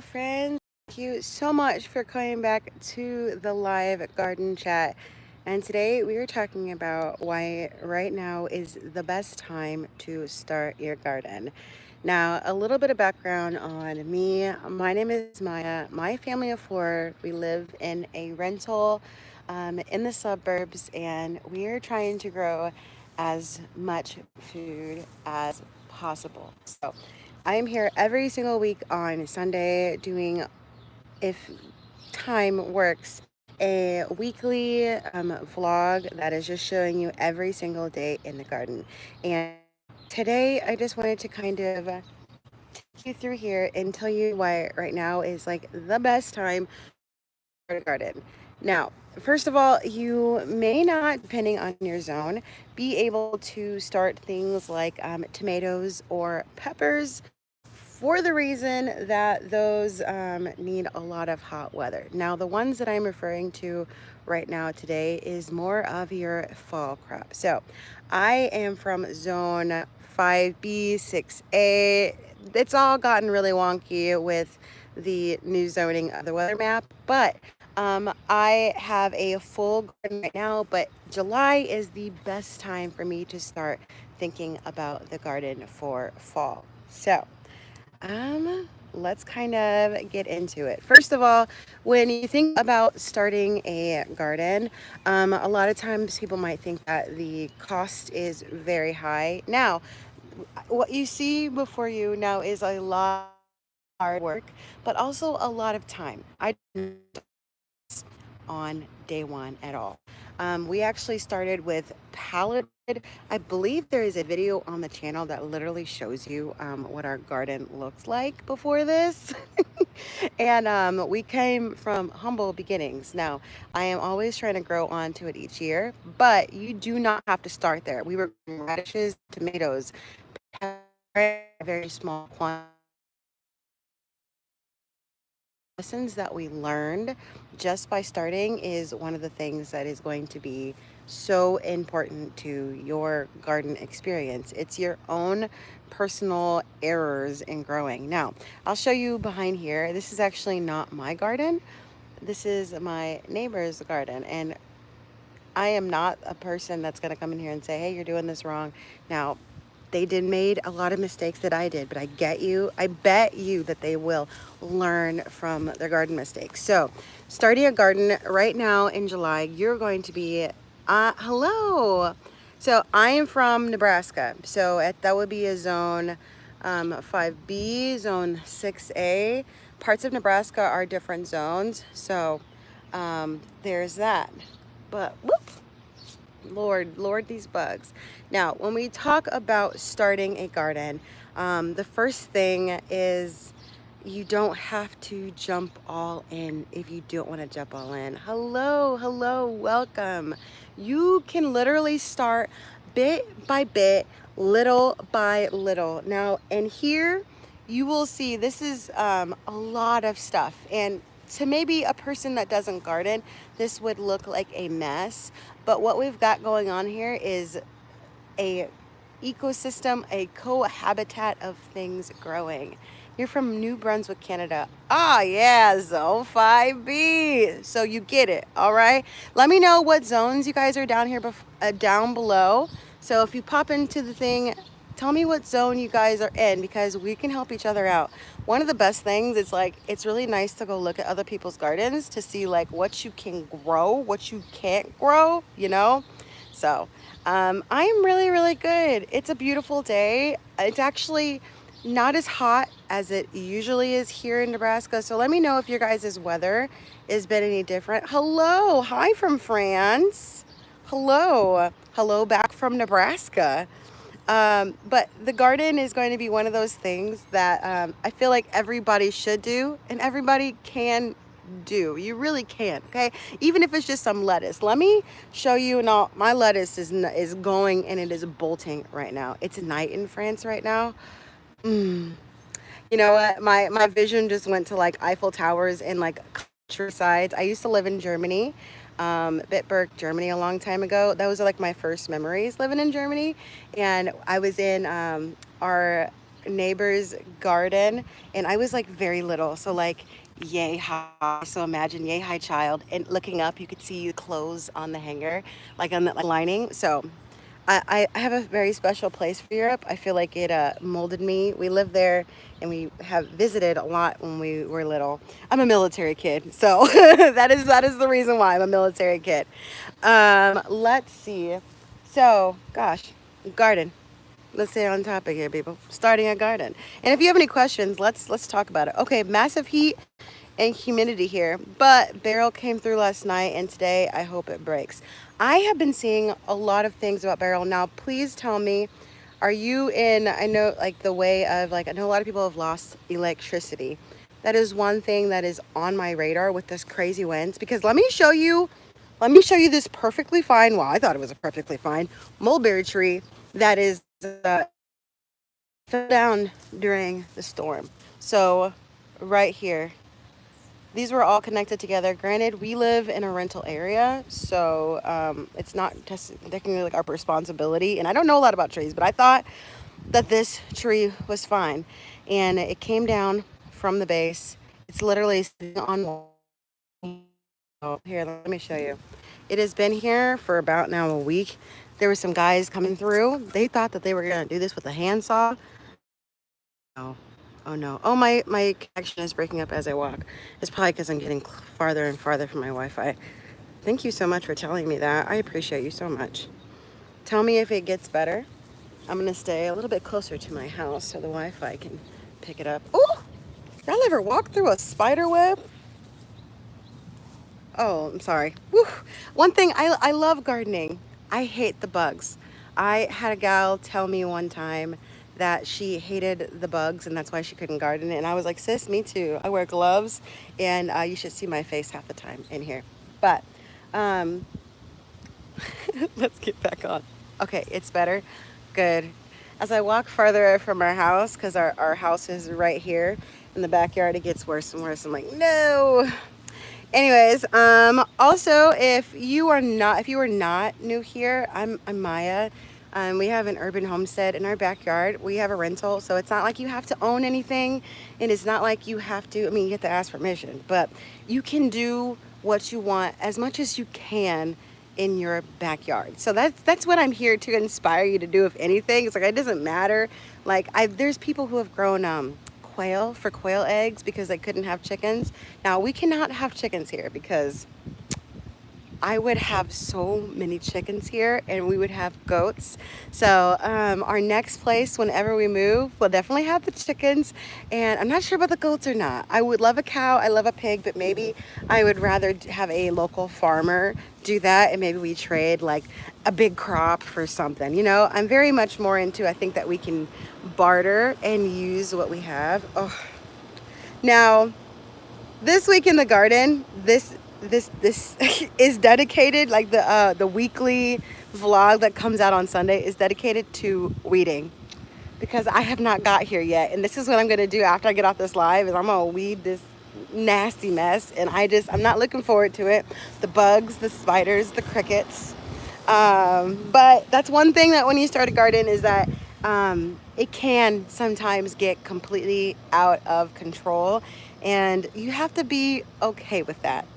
friends. Thank you so much for coming back to the live garden chat. And today we are talking about why right now is the best time to start your garden. Now, a little bit of background on me. My name is Maya. My family of four, we live in a rental in the suburbs, and we are trying to grow as much food as possible. So, I am here every single week on Sunday doing, if time works, a weekly vlog that is just showing you every single day in the garden. And today I just wanted to kind of take you through here and tell you why right now is like the best time to garden. Now, first of all, you may not, depending on your zone, be able to start things like tomatoes or peppers for the reason that those need a lot of hot weather. Now, the ones that I'm referring to right now today is more of your fall crop. So I am from zone 5B, 6A. It's all gotten really wonky with the new zoning of the weather map, but I have a full garden right now, but July is the best time for me to start thinking about the garden for fall. So, let's kind of get into it. First of all, when you think about starting a garden, a lot of times people might think that the cost is very high. Now, what you see before you now is a lot of hard work, but also a lot of time. I on day one at all. We actually started with pallet. I believe there is a video on the channel that literally shows you what our garden looks like before this. And we came from humble beginnings. Now, I am always trying to grow onto it each year, but you do not have to start there. We were growing radishes, tomatoes, very small quantity. Lessons that we learned just by starting is one of the things that is going to be so important to your garden experience. It's your own personal errors in growing. Now, I'll show you behind here. This is actually not my garden. This is my neighbor's garden, and I am not a person that's going to come in here and say, hey, you're doing this wrong. Now, they did made a lot of mistakes that I did, but I bet you that they will learn from their garden mistakes. So starting a garden right now in July, you're going to be, hello. So I am from Nebraska. So that would be a zone 5B, zone 6A. Parts of Nebraska are different zones. So there's that. But whoop, Lord, these bugs. Now, when we talk about starting a garden, the first thing is you don't have to jump all in if you don't want to jump all in. Hello, welcome. You can literally start bit by bit, little by little. Now, and here you will see this is a lot of stuff. And to maybe a person that doesn't garden, this would look like a mess. But what we've got going on here is a ecosystem, a cohabitat of things growing. You're from New Brunswick, Canada. Ah, yeah, zone 5B. So you get it, all right? Let me know what zones you guys are down here, down below. So if you pop into the thing, tell me what zone you guys are in because we can help each other out. One of the best things is like, it's really nice to go look at other people's gardens to see like what you can grow, what you can't grow, you know? So I am really good. It's a beautiful day. It's actually not as hot as it usually is here in Nebraska. So let me know if your guys' weather has been any different. Hello, hi from France. Hello back from Nebraska. But the garden is going to be one of those things that I feel like everybody should do and everybody can do. You really can, okay? Even if it's just some lettuce. Let me show you. Now, my lettuce is going and it is bolting right now. It's night in France right now. You know what? My vision just went to like Eiffel Towers and like countrysides. I used to live in Germany, Bitburg, Germany, a long time ago. Those are like my first memories living in Germany, and I was in our neighbor's garden, and I was like very little, so like yay high. So imagine yay high child, and looking up, you could see the clothes on the hanger, like on the like, lining. So I have a very special place for Europe. I feel like it molded me. We lived there and we have visited a lot when we were little. I'm a military kid, so that is the reason why I'm a military kid. Let's see. So, gosh, garden. Let's stay on topic here, people. Starting a garden. And if you have any questions, let's talk about it. Okay, massive heat and humidity here, but Beryl came through last night, and today I hope it breaks. I have been seeing a lot of things about Beryl. Now, please tell me, are you in, I know like the way of like, I know a lot of people have lost electricity. That is one thing that is on my radar with this crazy winds, because let me show you this perfectly fine, well, I thought it was a perfectly fine mulberry tree that is fell down during the storm. So right here, these were all connected together. Granted, we live in a rental area, so it's not technically like our responsibility. And I don't know a lot about trees, but I thought that this tree was fine. And it came down from the base. It's literally sitting on. Oh, here, let me show you. It has been here for about now a week. There were some guys coming through. They thought that they were gonna do this with a handsaw. Oh, oh no. Oh, my connection is breaking up as I walk. It's probably because I'm getting farther and farther from my Wi-Fi. Thank you so much for telling me that. I appreciate you so much. Tell me if it gets better. I'm gonna stay a little bit closer to my house so the Wi-Fi can pick it up. Oh, y'all ever walk through a spider web? Oh, I'm sorry. Whew. One thing, I love gardening. I hate the bugs. I had a gal tell me one time that she hated the bugs and that's why she couldn't garden. And I was like, sis, me too. I wear gloves, and you should see my face half the time in here. But um, let's get back on. Okay, it's better. Good. As I walk farther from our house, because our house is right here in the backyard, it gets worse and worse. I'm like, no. Anyways, also, if you are not new here, I'm Maya. We have an urban homestead in our backyard. We have a rental, so it's not like you have to own anything, and it's not like you have to. I mean, you have to ask permission, but you can do what you want as much as you can in your backyard. So that's what I'm here to inspire you to do. If anything, it's like it doesn't matter. Like there's people who have grown quail for quail eggs because they couldn't have chickens. Now we cannot have chickens here because I would have so many chickens here, and we would have goats. So our next place, whenever we move, we'll definitely have the chickens. And I'm not sure about the goats or not. I would love a cow. I love a pig, but maybe I would rather have a local farmer do that, and maybe we trade like a big crop for something. You know, I'm very much more into, I think that we can barter and use what we have. Oh, now this week in the garden, this is dedicated, like the weekly vlog that comes out on Sunday is dedicated to weeding, because I have not got here yet, and this is what I'm gonna do after I get off this live is I'm gonna weed this nasty mess, and I'm not looking forward to it. The bugs, the spiders, the crickets, but that's one thing that when you start a garden is that it can sometimes get completely out of control, and you have to be okay with that,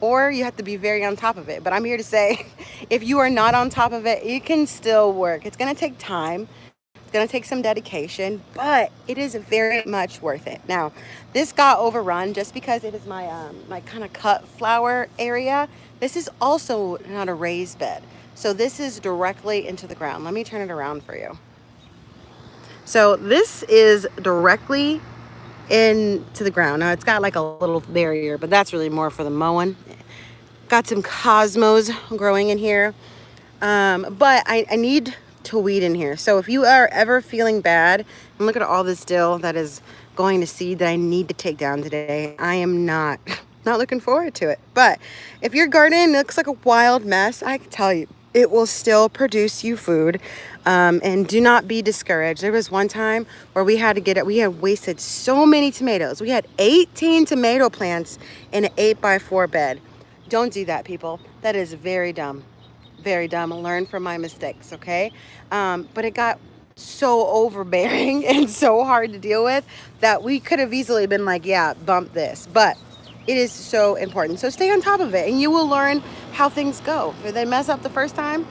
or you have to be very on top of it. But I'm here to say, if you are not on top of it, it can still work. It's going to take time. It's going to take some dedication, but it is very much worth it. Now, this got overrun just because it is my kind of cut flower area. This is also not a raised bed. So this is directly into the ground. Let me turn it around for you. So this is directly into the ground. Now it's got like a little barrier, but that's really more for the mowing. Got some cosmos growing in here, but I need to weed in here. So if you are ever feeling bad, and look at all this dill that is going to seed that I need to take down today, I am not looking forward to it. But if your garden looks like a wild mess, I can tell you, it will still produce you food. And do not be discouraged. There was one time where we had wasted so many tomatoes. We had 18 tomato plants in an 8x4 bed. Don't do that, people. That is very dumb. Very dumb. Learn from my mistakes, okay? But it got so overbearing and so hard to deal with that we could have easily been like, yeah, bump this. But it is so important. So stay on top of it and you will learn how things go. If they mess up the first time,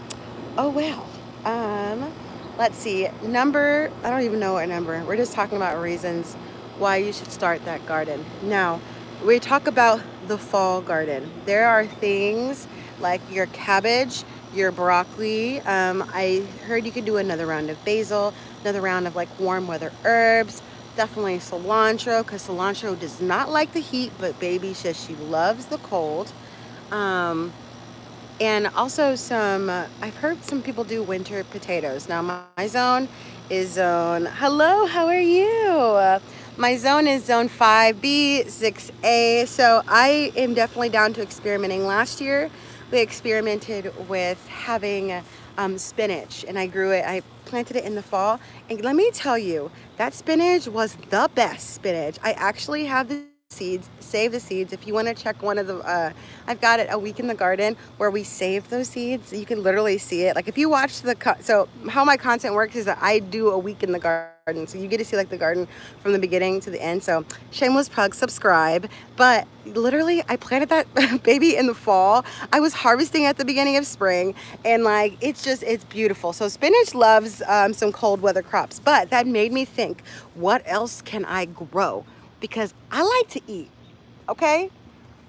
oh well. Um, let's see. Number, I don't even know what number. We're just talking about reasons why you should start that garden. Now, we talk about the fall garden. There are things like your cabbage, your broccoli. I heard you could do another round of basil, another round of like warm weather herbs. Definitely cilantro, because cilantro does not like the heat, but baby says she loves the cold. Um, and also some, I've heard some people do winter potatoes. Now my zone is zone, hello, how are you? My zone is zone 5B, 6A. So I am definitely down to experimenting. Last year, we experimented with having spinach and I grew it. I planted it in the fall. And let me tell you, that spinach was the best spinach. I actually have the seeds, save the seeds. If you want to check one of the, I've got it, a week in the garden, where we save those seeds. You can literally see it. Like if you watch so how my content works is that I do a week in the garden. So you get to see like the garden from the beginning to the end. So shameless plug, subscribe. But literally I planted that baby in the fall. I was harvesting at the beginning of spring and like, it's beautiful. So spinach loves some cold weather crops, but that made me think, what else can I grow? Because I like to eat, okay?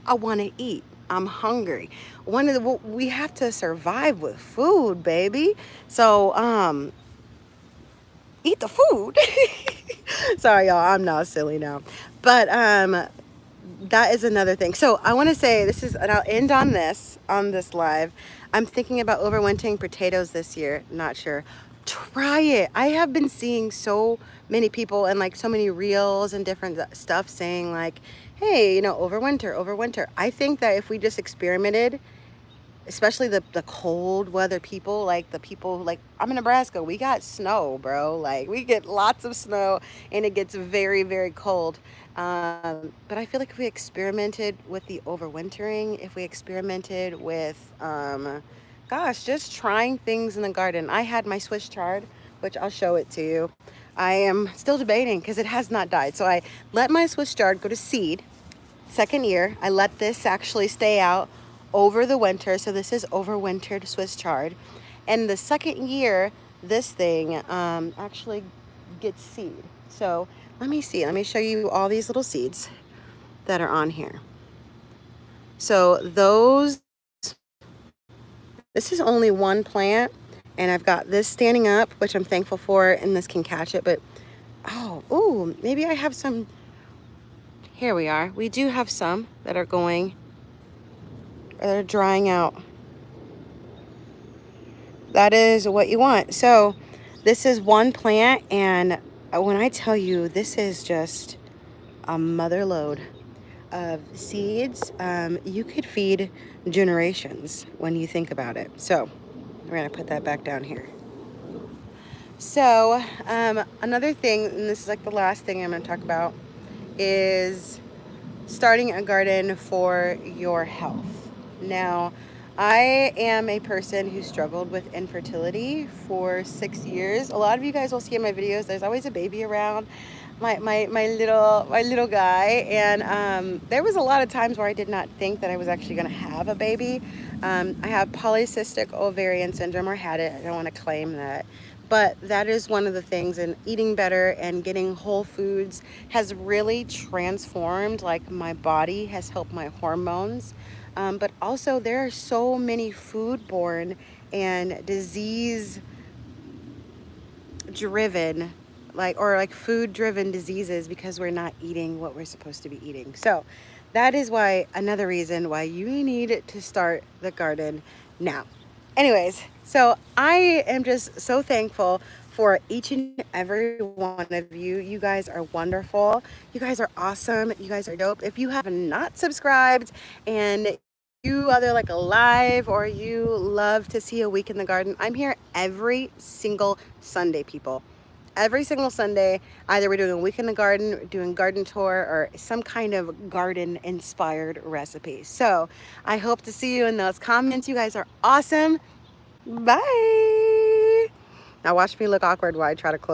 I want to eat. I'm hungry. We have to survive with food, baby. So, eat the food. Sorry, y'all. I'm not silly now. But that is another thing. So I want to say this is, and I'll end on this live. I'm thinking about overwintering potatoes this year. Not sure. Try it. I have been seeing so many people and like so many reels and different stuff saying like, hey, you know, overwinter. I think that if we just experimented, especially the cold weather people, like the people, like I'm in Nebraska, we got snow, bro. Like we get lots of snow and it gets very, very cold. But I feel like if we experimented with the overwintering, if we experimented with, gosh, just trying things in the garden. I had my Swiss chard, which I'll show it to you. I am still debating because it has not died. So I let my Swiss chard go to seed. Second year, I let this actually stay out over the winter. So this is overwintered Swiss chard. And the second year, this thing actually gets seed. So let me see. Let me show you all these little seeds that are on here. So this is only one plant. And I've got this standing up, which I'm thankful for. And this can catch it. But, ooh, maybe I have some. Here we are. We do have some that are going, they're drying out. That is what you want. So this is one plant, and when I tell you, this is just a mother load of seeds. You could feed generations when you think about it. So we're gonna put that back down here. So another thing, and this is like the last thing I'm gonna talk about, is starting a garden for your health. Now, I am a person who struggled with infertility for 6 years. A lot of you guys will see in my videos, there's always a baby around, my little guy, and there was a lot of times where I did not think that I was actually going to have a baby. I have polycystic ovarian syndrome, or had it. I don't want to claim that. But that is one of the things, and eating better and getting whole foods has really transformed, like my body has helped my hormones. But also there are so many foodborne and disease driven, like food driven diseases, because we're not eating what we're supposed to be eating. So that is why, another reason why you need to start the garden now. Anyways, so I am just so thankful for each and every one of you. You guys are wonderful. You guys are awesome. You guys are dope. If you have not subscribed and you either like alive or you love to see a week in the garden, I'm here every single Sunday, people. Every single Sunday, either we're doing a week in the garden, doing garden tour, or some kind of garden inspired recipe. So I hope to see you in those comments. You guys are awesome. Bye. Now watch me look awkward while I try to close.